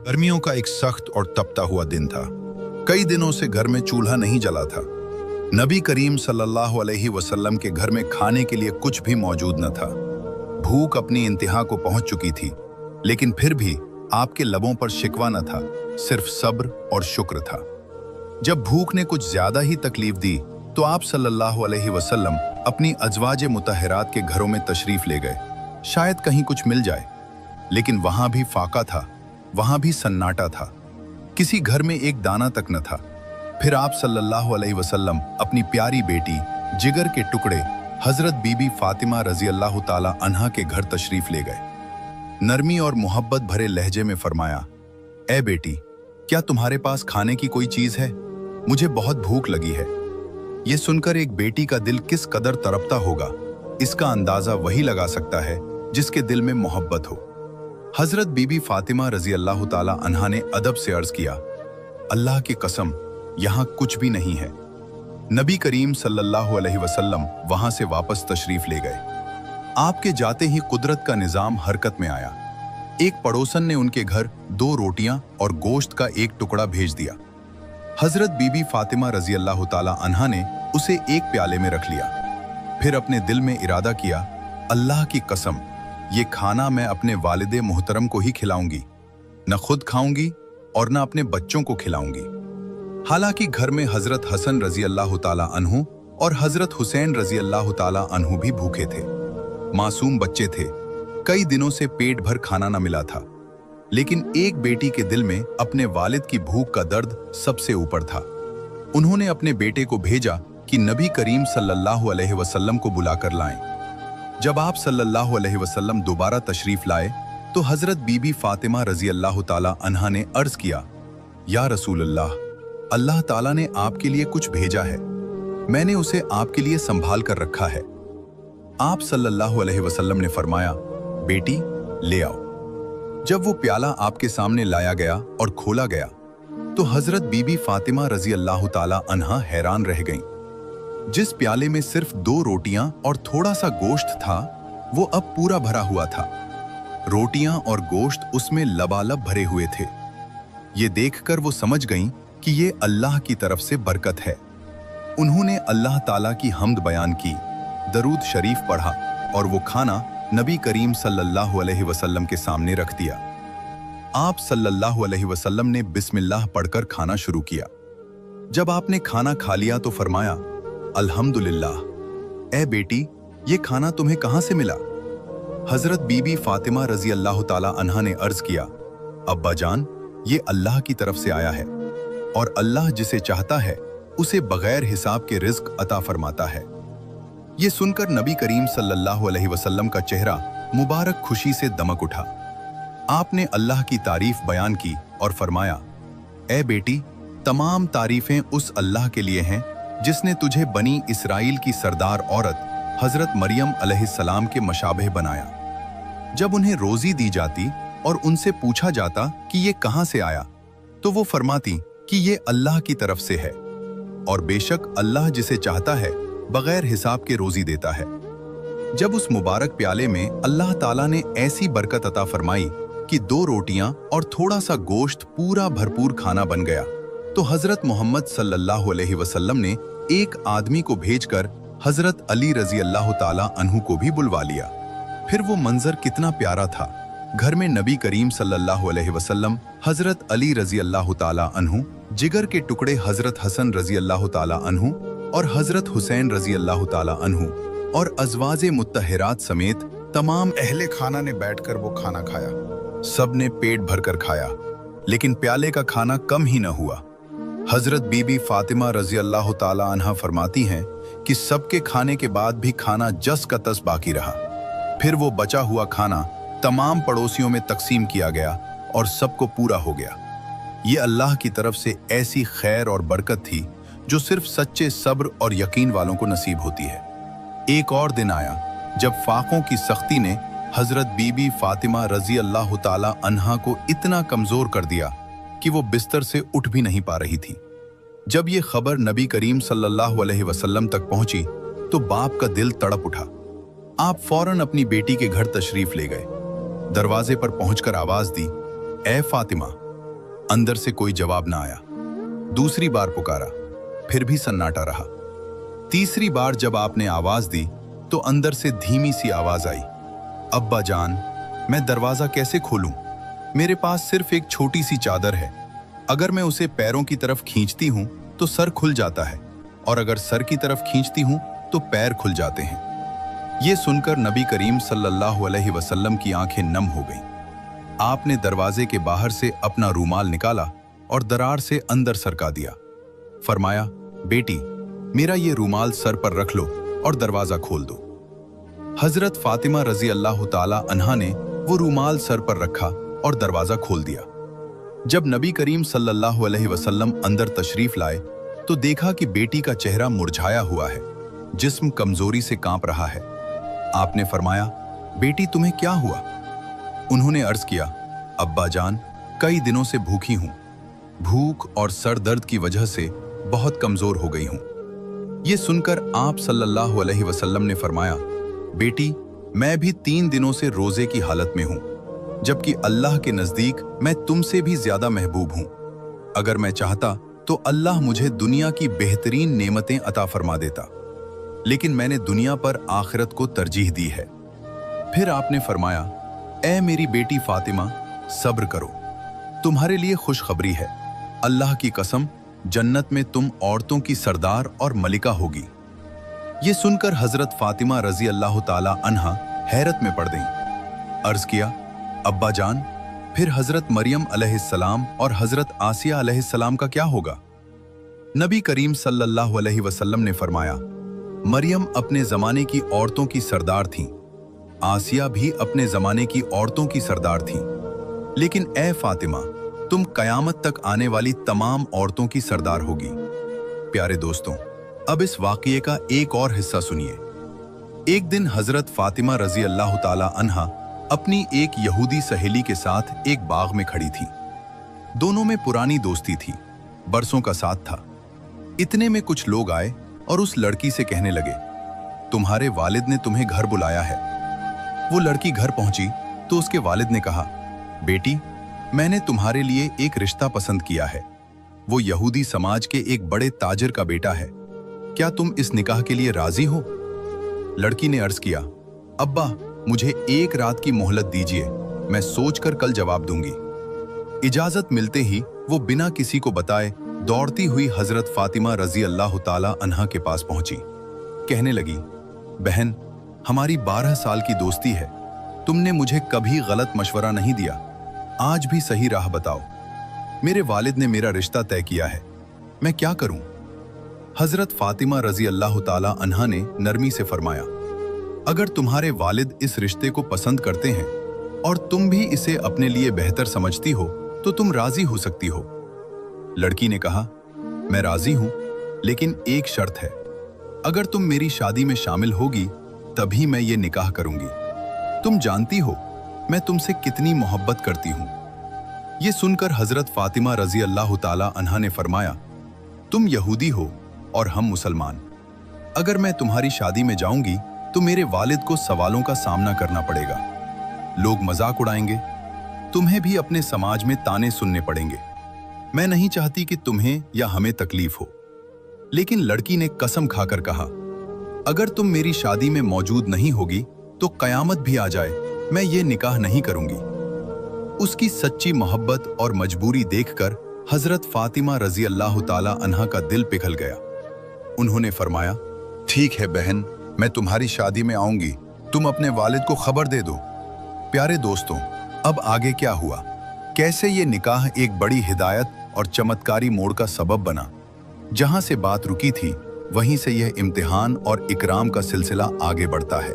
गर्मियों का एक सख्त और तपता हुआ दिन था। कई दिनों से घर में चूल्हा नहीं जला था। नबी करीम सल्लल्लाहु अलैहि वसल्लम के घर में खाने के लिए कुछ भी मौजूद न था। भूख अपनी इंतहा को पहुंच चुकी थी, लेकिन फिर भी आपके लबों पर शिकवा न था, सिर्फ सब्र और शुक्र था। जब भूख ने कुछ ज्यादा ही तकलीफ दी तो आप सल्लल्लाहु अलैहि वसल्लम अपनी अजवाज मुतहरात के घरों में तशरीफ ले गए। शायद कहीं कुछ मिल जाए, लेकिन वहां भी फाका था, वहां भी सन्नाटा था। किसी घर में एक दाना तक न था। फिर आप सल्लल्लाहु अलैहि वसल्लम अपनी प्यारी बेटी, जिगर के टुकड़े हजरत बीबी फातिमा रजी अल्लाह ताला अन्हा के घर तशरीफ ले गए। नरमी और मोहब्बत भरे लहजे में फरमाया, ए बेटी, क्या तुम्हारे पास खाने की कोई चीज है? मुझे बहुत भूख लगी है। ये सुनकर एक बेटी का दिल किस कदर तड़पता होगा, इसका अंदाजा वही लगा सकता है जिसके दिल में मोहब्बत हो। हजरत बीबी फातिमा रजी अल्लाह ताला अन्हा ने अदब से अर्ज किया, अल्लाह की कसम, यहाँ कुछ भी नहीं है। नबी करीम सल्लल्लाहु अलैहि वसल्लम वहां से वापस तशरीफ ले गए। आपके जाते ही कुदरत का निजाम हरकत में आया। एक पड़ोसन ने उनके घर 2 रोटियां और गोश्त का एक टुकड़ा भेज दिया। हजरत बीबी फातिमा रजी अल्लाह ताला अन्हा ने उसे एक प्याले में रख लिया। फिर अपने दिल में इरादा किया, अल्लाह की कसम, ये खाना मैं अपने वालिदे मोहतरम को ही खिलाऊंगी, न खुद खाऊंगी और न अपने बच्चों को खिलाऊंगी। हालांकि घर में हजरत हसन रजी अल्लाह ताला अन्हु और हजरत हुसैन रजी अल्लाह ताला अन्हु भी भूखे थे। मासूम बच्चे थे, कई दिनों से पेट भर खाना न मिला था। लेकिन एक बेटी के दिल में अपने वालिद की भूख का दर्द सबसे ऊपर था। उन्होंने अपने बेटे को भेजा कि नबी करीम सल्लल्लाहु अलैहि वसल्लम को बुलाकर लाएं। जब आप सल्लल्लाहु अलैहि वसल्लम दोबारा तशरीफ लाए तो हजरत बीबी फातिमा रजी अल्लाह ताला अन्हा ने अर्ज किया, या रसूल अल्लाह, अल्लाह ताला ने आपके लिए कुछ भेजा है, मैंने उसे आपके लिए संभाल कर रखा है। आप सल्लल्लाहु अलैहि वसल्लम ने फरमाया, बेटी ले आओ। जब वो प्याला आपके सामने लाया गया और खोला गया तो हजरत बीबी फातिमा रजी अल्लाह ताला अन्हा हैरान रह गईं। जिस प्याले में सिर्फ 2 रोटियां और थोड़ा सा गोश्त था, वो अब पूरा भरा हुआ था। रोटियां और गोश्त उसमें लबालब भरे हुए थे। ये देखकर वो समझ गईं कि ये अल्लाह की तरफ से बरकत है। उन्होंने अल्लाह ताला की हम्द बयान की, दरूद शरीफ पढ़ा और वो खाना नबी करीम सल्लल्लाहु अलैहि वसल्लम के सामने रख दिया। आप सल्लल्लाहु अलैहि वसल्लम ने बिस्मिल्लाह पढ़कर खाना शुरू किया। जब आपने खाना खा लिया तो फरमाया, अल्हम्दुलिल्लाह। ए बेटी, ये खाना तुम्हें कहां से मिला? हजरत बीबी फातिमा रजी अल्लाह ताला अन्हा ने अर्ज किया, अब्बा जान, ये अल्लाह की तरफ से आया है और अल्लाह जिसे चाहता है उसे बगैर हिसाब के रिज्क अता फरमाता है। ये सुनकर नबी करीम सल्लल्लाहु अलैहि वसल्लम का चेहरा मुबारक खुशी से दमक उठा। आपने अल्लाह की तारीफ बयान की और फरमाया, ए बेटी, तमाम तारीफें उस अल्लाह के लिए हैं जिसने तुझे बनी इसराइल की सरदार औरत हजरत मरियम अलैहिस्सलाम के मशाबह बनाया। जब उन्हें रोजी दी जाती और उनसे पूछा जाता कि ये कहां से आया, तो वो फरमाती कि ये अल्लाह की तरफ से है और बेशक अल्लाह जिसे चाहता है बगैर हिसाब के रोजी देता है। जब उस मुबारक प्याले में अल्लाह ताला ने ऐसी बरकत अता फरमाई कि 2 रोटियां और थोड़ा सा गोश्त पूरा भरपूर खाना बन गया, तो हजरत मोहम्मद सल्लल्लाहु अलैहि वसल्लम ने एक आदमी को भेजकर हजरत अली रजी अल्लाह ताला अन्हु को भी बुलवा लिया। फिर वो मंजर कितना प्यारा था। घर में नबी करीम सल्लल्लाहु अलैहि वसल्लम, हजरत अली रजी अल्लाह ताला अन्हु, जिगर के टुकड़े हजरत हसन रजी अल्लाह ताला अन्हु और हजरत हुसैन रजी अल्लाह ताला अन्हु और अजवाजे मुत्तहरात समेत तमाम अहले खाना ने बैठकर वो खाना खाया। सब ने पेट भरकर खाया, लेकिन प्याले का खाना कम ही न हुआ। हजरत बीबी फातिमा रजी अल्लाह ताला अन्हा फरमाती हैं कि सबके खाने के बाद भी खाना जस का तस बाकी रहा। फिर वो बचा हुआ खाना तमाम पड़ोसियों में तकसीम किया गया और सबको पूरा हो गया। ये अल्लाह की तरफ से ऐसी खैर और बरकत थी जो सिर्फ सच्चे सब्र और यकीन वालों को नसीब होती है। एक और दिन आया जब फाकों की सख्ती ने हजरत बीबी फातिमा रजी अल्लाह ताला अन्हा को इतना कमजोर कर दिया कि वो बिस्तर से उठ भी नहीं पा रही थी। जब ये खबर नबी करीम सल्लल्लाहु अलैहि वसल्लम तक पहुंची तो बाप का दिल तड़प उठा। आप फौरन अपनी बेटी के घर तशरीफ ले गए। दरवाजे पर पहुंचकर आवाज दी, ए फातिमा, अंदर से कोई जवाब ना आया। दूसरी बार पुकारा, फिर भी सन्नाटा रहा। तीसरी बार जब आपने आवाज दी तो अंदर से धीमी सी आवाज आई, अब्बा जान, मैं दरवाजा कैसे खोलूं? मेरे पास सिर्फ एक छोटी सी चादर है। अगर मैं उसे पैरों की तरफ खींचती हूं तो सर खुल जाता है, और अगर सर की तरफ खींचती हूं तो पैर खुल जाते हैं। ये सुनकर नबी करीम सल्लल्लाहु अलैहि वसल्लम की आंखें नम हो गईं। आपने दरवाजे के बाहर से अपना रूमाल निकाला और दरार से अंदर सरका दिया। फरमाया, बेटी, मेरा ये रूमाल सर पर रख लो और दरवाजा खोल दो। हजरत फातिमा रजी अल्लाह ताला अन्हा ने वो रूमाल सर पर रखा और दरवाजा खोल दिया। जब नबी करीम सल्लल्लाहु अलैहि वसल्लम अंदर तशरीफ लाए तो देखा कि बेटी का चेहरा मुरझाया हुआ है, जिस्म कमजोरी से कांप रहा है। आपने फरमाया, बेटी तुम्हें क्या हुआ? उन्होंने अर्ज किया, अब्बा जान, कई दिनों से भूखी हूं। भूख और सर दर्द की वजह से बहुत कमजोर हो गई हूं। ये सुनकर आप सल्लल्लाहु अलैहि वसल्लम ने फरमाया, बेटी, मैं भी 3 दिनों से रोजे की हालत में हूं, जबकि अल्लाह के नजदीक मैं तुमसे भी ज्यादा महबूब हूं। अगर मैं चाहता तो अल्लाह मुझे दुनिया की बेहतरीन नेमतें अता फरमा देता, लेकिन मैंने दुनिया पर आखिरत को तरजीह दी है। फिर आपने फरमाया, ऐ मेरी बेटी फातिमा, सब्र करो, तुम्हारे लिए खुशखबरी है। अल्लाह की कसम, जन्नत में तुम औरतों की सरदार और मलिका होगी। ये सुनकर हजरत फातिमा रजी अल्लाह ताला अन्हा हैरत में पड़ गईं। अर्ज किया, अब्बा जान, फिर हजरत मरियम अलैहिस्सलाम और हजरत आसिया अलैहिस्सलाम का क्या होगा? नबी करीम सल्लल्लाहु अलैहि वसल्लम ने फरमाया, मरियम अपने जमाने की औरतों की सरदार थीं, आसिया भी अपने जमाने की औरतों की सरदार थीं, लेकिन ए फातिमा, तुम कयामत तक आने वाली तमाम औरतों की सरदार होगी। प्यारे दोस्तों, अब इस वाक़ये का एक और हिस्सा सुनिए। एक दिन हजरत फातिमा रजी अल्लाह ताला अन्हा अपनी एक यहूदी सहेली के साथ एक बाग में खड़ी थी। दोनों में पुरानी दोस्ती थी, बरसों का साथ था। इतने में कुछ लोग आए और उस लड़की से कहने लगे, तुम्हारे वालिद ने तुम्हें घर बुलाया है। वो लड़की घर पहुंची तो उसके वालिद ने कहा, बेटी, मैंने तुम्हारे लिए एक रिश्ता पसंद किया है। वो यहूदी समाज के एक बड़े ताजिर का बेटा है। क्या तुम इस निकाह के लिए राजी हो? लड़की ने अर्ज किया, अब्बा, मुझे एक रात की मोहलत दीजिए, मैं सोचकर कल जवाब दूंगी। इजाजत मिलते ही वो बिना किसी को बताए दौड़ती हुई हजरत फातिमा रजी अल्लाह ताला अन्हा के पास पहुंची। कहने लगी, बहन, हमारी 12 साल की दोस्ती है। तुमने मुझे कभी गलत मशवरा नहीं दिया, आज भी सही राह बताओ। मेरे वालिद ने मेरा रिश्ता तय किया है, मैं क्या करूं? हजरत फातिमा रजी अल्लाह ताला अन्हा ने नरमी से फरमाया, अगर तुम्हारे वालिद इस रिश्ते को पसंद करते हैं और तुम भी इसे अपने लिए बेहतर समझती हो तो तुम राजी हो सकती हो। लड़की ने कहा, मैं राजी हूं, लेकिन एक शर्त है, अगर तुम मेरी शादी में शामिल होगी तभी मैं ये निकाह करूंगी। तुम जानती हो मैं तुमसे कितनी मोहब्बत करती हूं। ये सुनकर हजरत फातिमा रजी अल्लाह ताला अन्हा ने फरमाया, तुम यहूदी हो और हम मुसलमान। अगर मैं तुम्हारी शादी में जाऊंगी तो मेरे वालिद को सवालों का सामना करना पड़ेगा, लोग मजाक उड़ाएंगे, तुम्हें भी अपने समाज में ताने सुनने पड़ेंगे। मैं नहीं चाहती कि तुम्हें या हमें तकलीफ हो। लेकिन लड़की ने कसम खाकर कहा, अगर तुम मेरी शादी में मौजूद नहीं होगी तो कयामत भी आ जाए, मैं ये निकाह नहीं करूंगी। उसकी सच्ची मोहब्बत और मजबूरी देखकर हजरत फातिमा रजी अल्लाह ताला अन्हा का दिल पिघल गया। उन्होंने फरमाया, ठीक है बहन, मैं तुम्हारी शादी में आऊंगी, तुम अपने वालिद को खबर दे दो। प्यारे दोस्तों, अब आगे क्या हुआ? कैसे ये निकाह एक बड़ी हिदायत और चमत्कारी मोड़ का सबब बना? जहां से बात रुकी थी वहीं से यह इम्तिहान और इकराम का सिलसिला आगे बढ़ता है।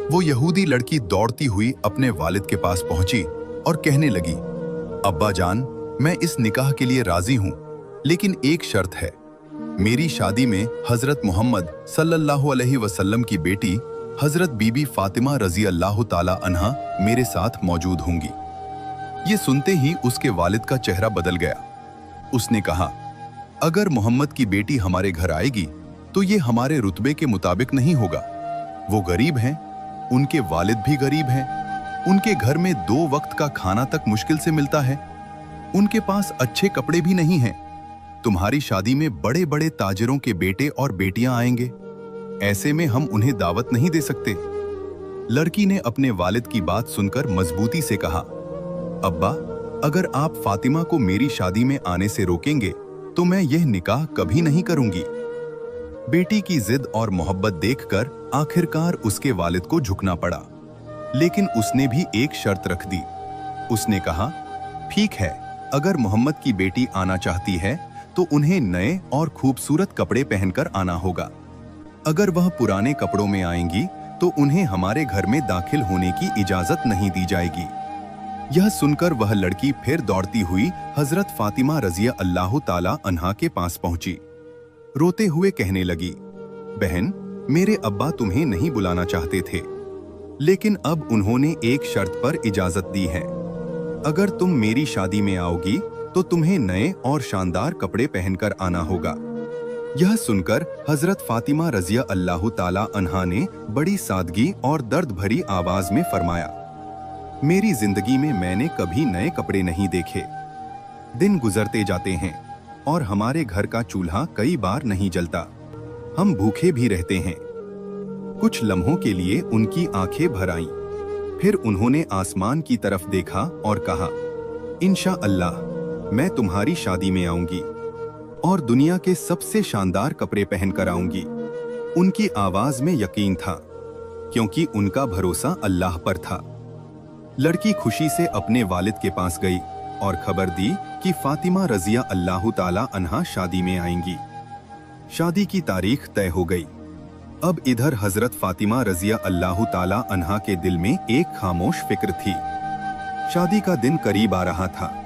वो यहूदी लड़की दौड़ती हुई अपने वालिद के पास पहुंची और कहने लगी, अब्बा जान, मैं इस निकाह के लिए राजी हूं, लेकिन एक शर्त है, मेरी शादी में हजरत मोहम्मद सल्लल्लाहु अलैहि वसल्लम की बेटी हजरत बीबी फातिमा रजी अल्लाह ताला अन्हा मेरे साथ मौजूद होंगी। ये सुनते ही उसके वालिद का चेहरा बदल गया। उसने कहा, अगर मोहम्मद की बेटी हमारे घर आएगी तो ये हमारे रुतबे के मुताबिक नहीं होगा। वो गरीब हैं, उनके वालिद भी गरीब हैं, उनके घर में 2 वक्त का खाना तक मुश्किल से मिलता है। उनके पास अच्छे कपड़े भी नहीं हैं। तुम्हारी शादी में बड़े बड़े ताजिरों के बेटे और बेटियां आएंगे, ऐसे में हम उन्हें दावत नहीं दे सकते। लड़की ने अपने वालिद की बात सुनकर मजबूती से कहा, अब्बा, अगर आप फातिमा को मेरी शादी में आने से रोकेंगे तो मैं यह निकाह कभी नहीं करूंगी। बेटी की जिद और मोहब्बत देखकर आखिरकार उसके वालिद को झुकना पड़ा, लेकिन उसने भी एक शर्त रख दी। उसने कहा, ठीक है, अगर मोहम्मद की बेटी आना चाहती है तो उन्हें नए और खूबसूरत कपड़े पहनकर आना होगा। अगर वह पुराने कपड़ों में आएंगी तो उन्हें हमारे घर में दाखिल होने की इजाजत नहीं दी जाएगी। यह सुनकर वह लड़की फिर दौड़ती हुई हजरत फातिमा रज़िया अल्लाह ताला अन्हा के पास पहुंची। रोते हुए कहने लगी, बहन, मेरे अब्बा तुम्हें नहीं बुलाना चाहते थे, लेकिन अब उन्होंने एक शर्त पर इजाजत दी है। अगर तुम मेरी शादी में आओगी तो तुम्हें नए और शानदार कपड़े पहनकर आना होगा। यह सुनकर हजरत फातिमा रज़िया अल्लाह ताला अन्हा ने बड़ी सादगी और दर्द भरी आवाज में फरमाया, मेरी जिंदगी में मैंने कभी नए कपड़े नहीं देखे। दिन गुजरते जाते हैं और हमारे घर का चूल्हा कई बार नहीं जलता, हम भूखे भी रहते हैं। कुछ लम्हों के लिए उनकी आंखें भर आईं, फिर उन्होंने आसमान की तरफ देखा और कहा, इंशा अल्लाह मैं तुम्हारी शादी में आऊंगी और दुनिया के सबसे शानदार कपड़े पहनकर आऊंगी। उनकी आवाज में यकीन था, क्योंकि उनका भरोसा अल्लाह पर था। लड़की खुशी से अपने वालिद के पास गई और खबर दी कि फातिमा रज़िया अल्लाह ताला अन्हा शादी में आएंगी। शादी की तारीख तय हो गई। अब इधर हजरत फातिमा रज़िया अल्लाह ताला अन्हा के दिल में एक खामोश फिक्र थी। शादी का दिन करीब आ रहा था।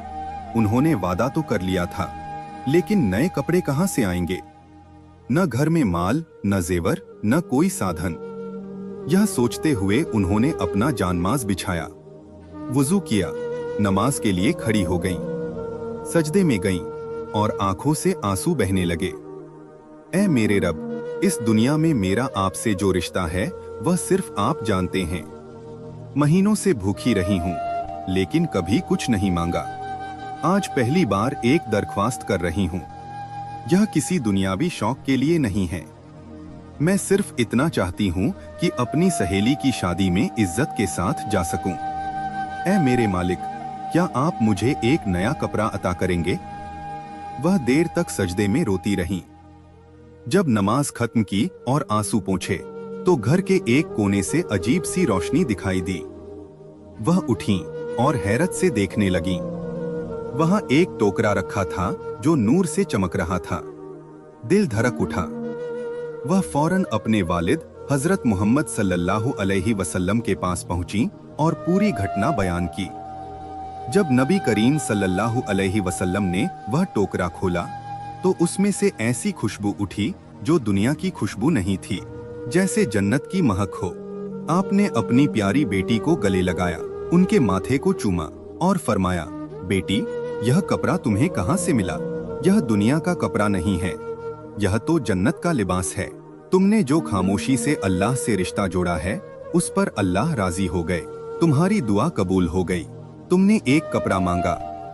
उन्होंने वादा तो कर लिया था, लेकिन नए कपड़े कहां से आएंगे? न घर में माल, न जेवर, न कोई साधन। यह सोचते हुए उन्होंने अपना जानमाज बिछाया, वुजू किया, नमाज के लिए खड़ी हो गईं, सजदे में गईं और आंखों से आंसू बहने लगे। ऐ मेरे रब, इस दुनिया में मेरा आपसे जो रिश्ता है वह सिर्फ आप जानते हैं। महीनों से भूखी रही हूँ, लेकिन कभी कुछ नहीं मांगा। आज पहली बार एक दरख्वास्त कर रही हूँ। यह किसी दुनियावी शौक के लिए नहीं है। मैं सिर्फ इतना चाहती हूँ कि अपनी सहेली की शादी में इज्जत के साथ जा सकूं। ऐ मेरे मालिक, क्या आप मुझे एक नया कपड़ा अता करेंगे? वह देर तक सजदे में रोती रहीं। जब नमाज खत्म की और आंसू पोंछे तो घर के एक कोने से अजीब सी रोशनी दिखाई दी। वह उठीं और हैरत से देखने लगीं। वहां एक टोकरा रखा था जो नूर से चमक रहा था। दिल धड़क उठा। वह फौरन अपने वालिद हजरत मोहम्मद सल्लल्लाहु अलैहि वसल्लम के पास पहुंची और पूरी घटना बयान की। जब नबी करीम सल्लल्लाहु अलैहि वसल्लम ने वह टोकरा खोला तो उसमें से ऐसी खुशबू उठी जो दुनिया की खुशबू नहीं थी, जैसे जन्नत की महक हो। आपने अपनी प्यारी बेटी को गले लगाया, उनके माथे को चूमा और फरमाया, बेटी, यह कपड़ा तुम्हें कहां से मिला? यह दुनिया का कपड़ा नहीं है, यह तो जन्नत का लिबास है। तुमने जो खामोशी से अल्लाह से रिश्ता जोड़ा है उस पर अल्लाह राजी हो गए। तुम्हारी दुआ कबूल हो गई। तुमने एक कपड़ा मांगा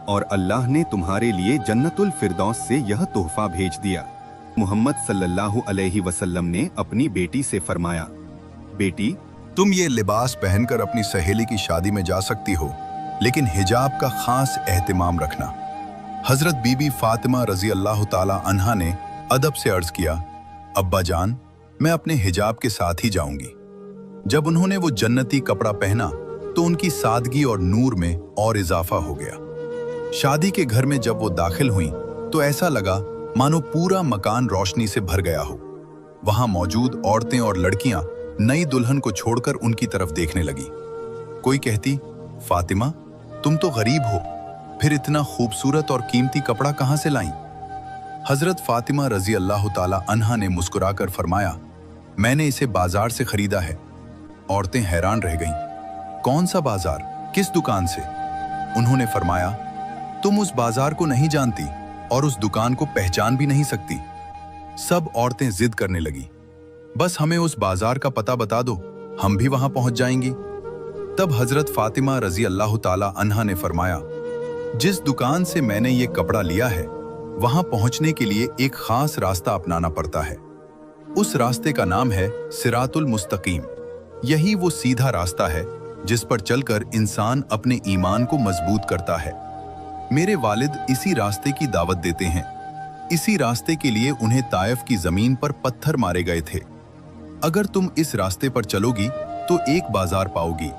और अल्लाह ने तुम्हारे लिए जन्नतुल फिरदौस से यह तोहफा भेज दिया। मोहम्मद सल्लल्लाहु अलैहि वसल्लम ने अपनी बेटी से फरमाया, बेटी, तुम ये लिबास पहनकर अपनी सहेली की शादी में जा सकती हो, लेकिन हिजाब का खास एहतिमाम रखना। हजरत बीबी फातिमा रज़ी अल्लाह ताला अन्हा ने अदब से अर्ज किया, अब्बा जान, मैं अपने हिजाब के साथ ही जाऊंगी। जब उन्होंने वो जन्नती कपड़ा पहना तो उनकी सादगी और नूर में और इजाफा हो गया। शादी के घर में जब वो दाखिल हुई तो ऐसा लगा मानो पूरा मकान रोशनी से भर गया हो। वहां मौजूद औरतें और लड़कियां नई दुल्हन को छोड़कर उनकी तरफ देखने लगी। कोई कहती, फातिमा, तुम तो गरीब हो, फिर इतना खूबसूरत और कीमती कपड़ा कहां से लाईं? हजरत फातिमा रज़ी अल्लाह ताला अन्हा ने मुस्कुराकर फरमाया, मैंने इसे बाजार से खरीदा है। औरतें हैरान रह गईं। कौन सा बाजार, किस दुकान से? उन्होंने फरमाया, तुम उस बाजार को नहीं जानती और उस दुकान को पहचान भी नहीं सकती। सब औरतें जिद करने लगी, बस हमें उस बाजार का पता बता दो, हम भी वहां पहुंच जाएंगी। तब हजरत फातिमा रज़ी अल्लाह ताला अन्हा ने फरमाया, जिस दुकान से मैंने ये कपड़ा लिया है वहां पहुंचने के लिए एक खास रास्ता अपनाना पड़ता है। उस रास्ते का नाम है सिरातुल मुस्तकीम। यही वो सीधा रास्ता है जिस पर चलकर इंसान अपने ईमान को मजबूत करता है। मेरे वालिद इसी रास्ते की दावत देते हैं। इसी रास्ते के लिए उन्हें ताइफ की जमीन पर पत्थर मारे गए थे। अगर तुम इस रास्ते पर चलोगी तो एक बाजार पाओगी।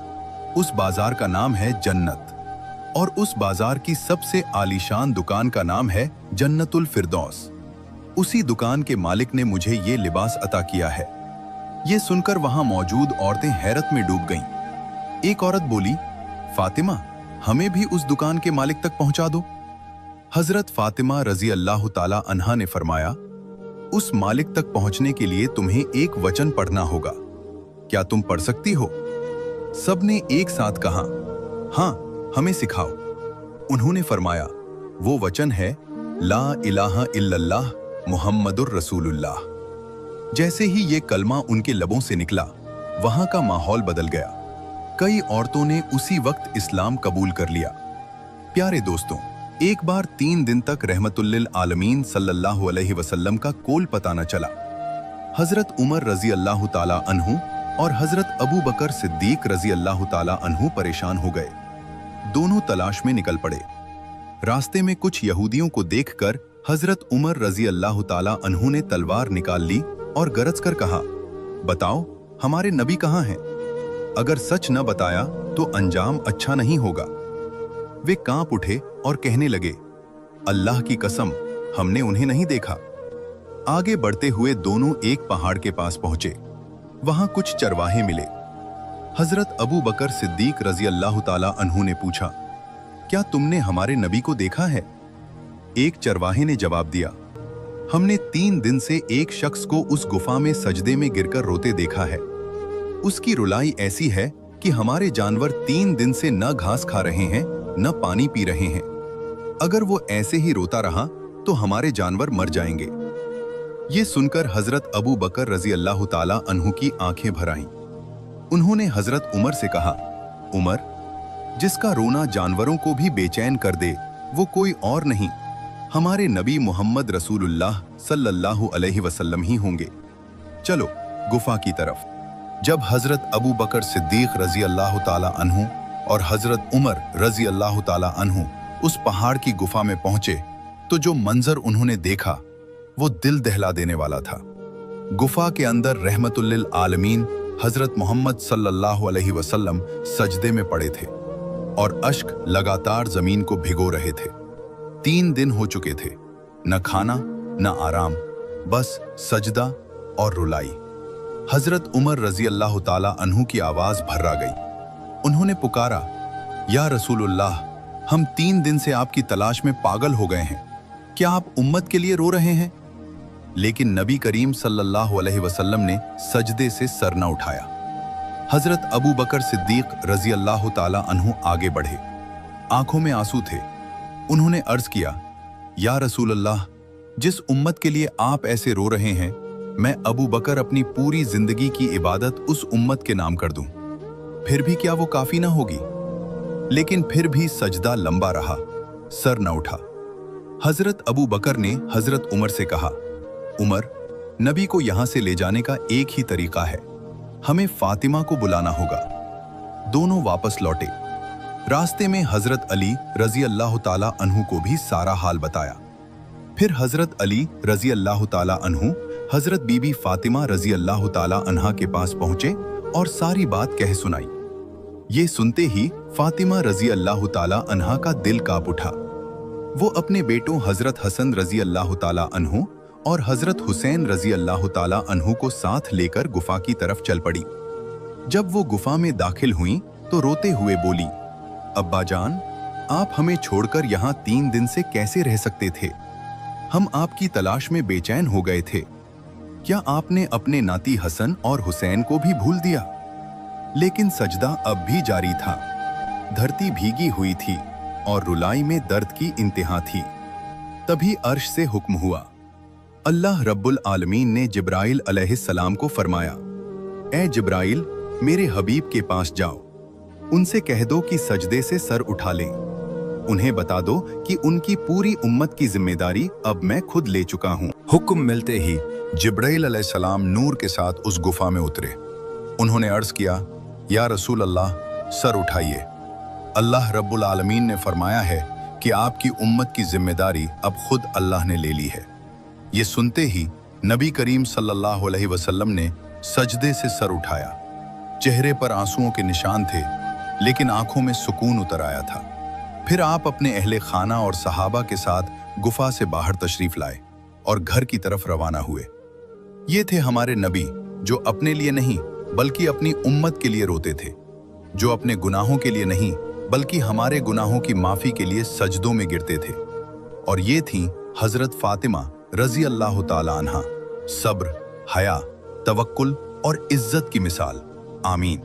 उस बाजार का नाम है जन्नत, और उस बाजार की सबसे आलीशान दुकान का नाम है जन्नतुल फिरदौस। उसी दुकान के मालिक ने मुझे ये लिबास अता किया है। ये सुनकर वहां मौजूद औरतें हैरत में डूब गईं। एक औरत बोली, फातिमा, हमें भी उस दुकान के मालिक तक पहुंचा दो। हजरत फातिमा रजी अल्लाह ताला अन्हा ने फरमाया, उस मालिक तक पहुंचने के लिए तुम्हें एक वचन पढ़ना होगा। क्या तुम पढ़ सकती हो? सबने एक साथ कहा, हाँ, हमें सिखाओ। उन्होंने फरमाया, वो वचन है ला इलाहा इल्लल्लाह मुहम्मदुर रसूलुल्लाह। जैसे ही ये कलमा उनके लबों से निकला, वहां का माहौल बदल गया। कई औरतों ने उसी वक्त इस्लाम कबूल कर लिया। प्यारे दोस्तों, एक बार 3 दिन तक रहमतुल्लिल आलमीन सल्लल्लाहु अलैहि वसल्लम का कोल पता न चला। हजरत उमर रजी अल्लाह ताला अन्हु और हजरत अबू बकर सिद्दीक रजी अल्लाह ताला अन्हु परेशान हो गए। दोनों तलाश में निकल पड़े। रास्ते में कुछ यहूदियों को देखकर हजरत उमर रजी अल्लाह ताला अन्हु ने तलवार निकाल ली और गरज कर कहा, बताओ हमारे नबी कहाँ हैं? अगर सच न बताया तो अंजाम अच्छा नहीं होगा। वे कांप उठे और कहने लगे, अल्लाह की कसम, हमने उन्हें नहीं देखा। आगे बढ़ते हुए दोनों एक पहाड़ के पास पहुंचे। वहां कुछ चरवाहे मिले। हजरत अबू बकर सिद्दीक रजी अल्लाह ताला अन्हु ने पूछा, क्या तुमने हमारे नबी को देखा है? एक चरवाहे ने जवाब दिया, हमने 3 दिन से एक शख्स को उस गुफा में सजदे में गिरकर रोते देखा है। उसकी रुलाई ऐसी है कि हमारे जानवर 3 दिन से न घास खा रहे हैं न पानी पी रहे हैं। अगर वो ऐसे ही रोता रहा तो हमारे जानवर मर जाएंगे। ये सुनकर हजरत अबू बकर रजी अल्लाह ताला अन्हु की आंखें भर आईं। उन्होंने हजरत उमर से कहा, उमर, जिसका रोना जानवरों को भी बेचैन कर दे वो कोई और नहीं, हमारे नबी मोहम्मद रसूलुल्लाह सल्लल्लाहु अलैहि वसल्लम ही होंगे। चलो गुफा की तरफ। जब हजरत अबू बकर सिद्दीक रजी अल्लाह ताला अन्हु और हजरत उमर रजी अल्लाह ताला अन्हु उस पहाड़ की गुफा में पहुंचे तो जो मंजर उन्होंने देखा वो दिल दहला देने वाला था। गुफा के अंदर रहमतुल्लिल आलमीन हजरत मोहम्मद सल्लल्लाहु अलैहि वसल्लम सजदे में पड़े थे और अश्क लगातार जमीन को भिगो रहे थे। 3 दिन हो चुके थे, न खाना न आराम, बस सजदा और रुलाई। हजरत उमर रजी अल्लाह ताला अन्हु की आवाज भर्रा गई। उन्होंने पुकारा, या रसूलुल्लाह, हम 3 दिन से आपकी तलाश में पागल हो गए हैं। क्या आप उम्मत के लिए रो रहे हैं? लेकिन नबी करीम सल्लल्लाहु अलैहि वसल्लम ने सजदे से सर न उठाया। हजरत अबू बकर सिद्दीक रजी अल्लाह ताला अन्हु आगे बढ़े। आंखों में आंसू थे। उन्होंने अर्ज किया, या रसूल अल्लाह, जिस उम्मत के लिए आप ऐसे रो रहे हैं, मैं अबू बकर अपनी पूरी जिंदगी की इबादत उस उम्मत के नाम कर दूं, फिर भी क्या वो काफी ना होगी? लेकिन फिर भी सजदा लंबा रहा, सर न उठा। हजरत अबू बकर ने हजरत उमर से कहा, उमर, नबी को यहां से ले जाने का एक ही तरीका है, हमें फातिमा को बुलाना होगा। दोनों वापस लौटे। रास्ते में हजरत अली रजी अल्लाह ताला अन्हु को भी सारा हाल बताया। फिर हजरत अली रजी अल्लाह ताला अन्हु हजरत बीबी फातिमा रजी अल्लाह ताला अन्हा के पास पहुंचे और सारी बात कह सुनाई। ये सुनते ही फातिमा रजी अल्लाह ताला अन्हा का दिल कांप उठा। वो अपने बेटों हजरत हसन रजी अल्लाह ताला अन्हु और हजरत हुसैन रजी अल्लाह ताला अन्हु को साथ लेकर गुफा की तरफ चल पड़ी। जब वो गुफा में दाखिल हुई तो रोते हुए बोली, अब्बा जान, आप हमें छोड़कर यहाँ 3 दिन से कैसे रह सकते थे? हम आपकी तलाश में बेचैन हो गए थे। क्या आपने अपने नाती हसन और हुसैन को भी भूल दिया? लेकिन सजदा अब भी जारी था। धरती भीगी हुई थी और रुलाई में दर्द की इंतहा थी। तभी अर्श से हुक्म हुआ। अल्लाह रब्बुल आलमीन ने जिब्राइल अलैहिस्सलाम को फरमाया, ए जिब्राइल, मेरे हबीब के पास जाओ, उनसे कह दो कि सजदे से सर उठा लें। उन्हें बता दो कि उनकी पूरी उम्मत की जिम्मेदारी अब मैं खुद ले चुका हूँ। हुक्म मिलते ही जिब्राइल अलैहिस्सलाम नूर के साथ उस गुफा में उतरे। उन्होंने अर्ज किया, या रसूल अल्लाह, सर उठाइए। अल्लाह रब्बुल आलमीन ने फरमाया है कि आपकी उम्मत की जिम्मेदारी अब खुद अल्लाह ने ले ली है। ये सुनते ही नबी करीम सल्लल्लाहु अलैहि वसल्लम ने सजदे से सर उठाया। चेहरे पर आंसुओं के निशान थे, लेकिन आंखों में सुकून उतर आया था। फिर आप अपने अहले खाना और सहाबा के साथ गुफा से बाहर तशरीफ लाए और घर की तरफ रवाना हुए। ये थे हमारे नबी, जो अपने लिए नहीं बल्कि अपनी उम्मत के लिए रोते थे, जो अपने गुनाहों के लिए नहीं बल्कि हमारे गुनाहों की माफी के लिए सजदों में गिरते थे। और ये थीं हजरत फातिमा रजी अल्लाह ताला अन्हा, सब्र, हया, तवक्कुल और इज्जत की मिसाल। आमीन।